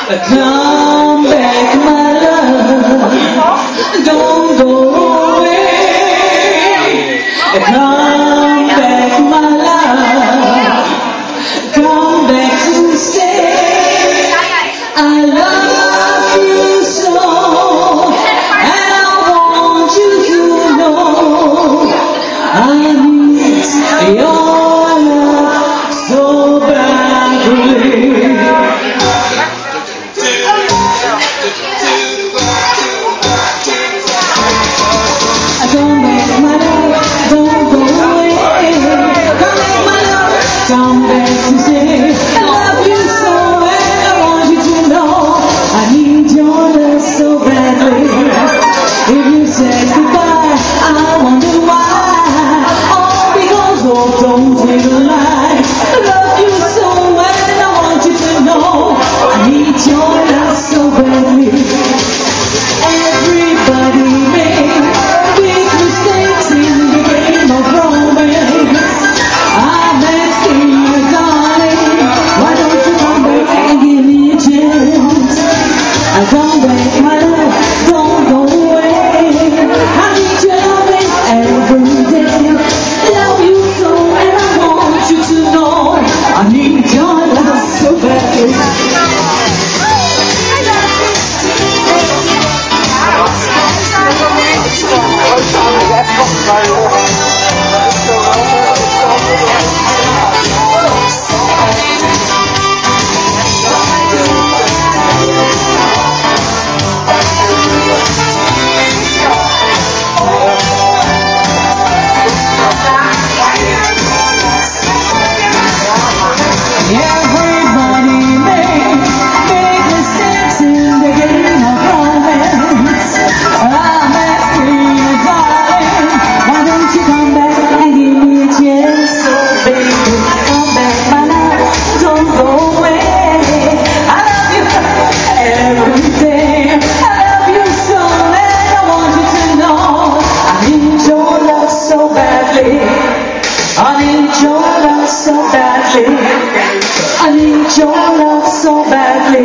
Come back, my love. Don't go away. Come back, my love. Come back to stay. I love you so, and I want you to know I miss your love so badly. Come back, my love, don't go away. Come back, my love, come back to stay. I love you so, and I want you to know I need your love so badly. If you say goodbye, I wonder why. All because love don't take a lie. I love you so, and I want you to know I need your love so badly. Everybody makes big mistakes in the game of romance. I'm asking you, darling, why don't you come back and give me a chance? I come back, my love, don't go away. I need your loving every day. Love you so, and I want you to know I need your love so badly. Everybody make mistakes in the game of romance. I'm asking you, darling, why don't you come back and give me a chance? So baby, come back, my love, don't go away. I love you every day. I love you so, and I want you to know I need your love so badly. I need your love so badly. I need your love so badly.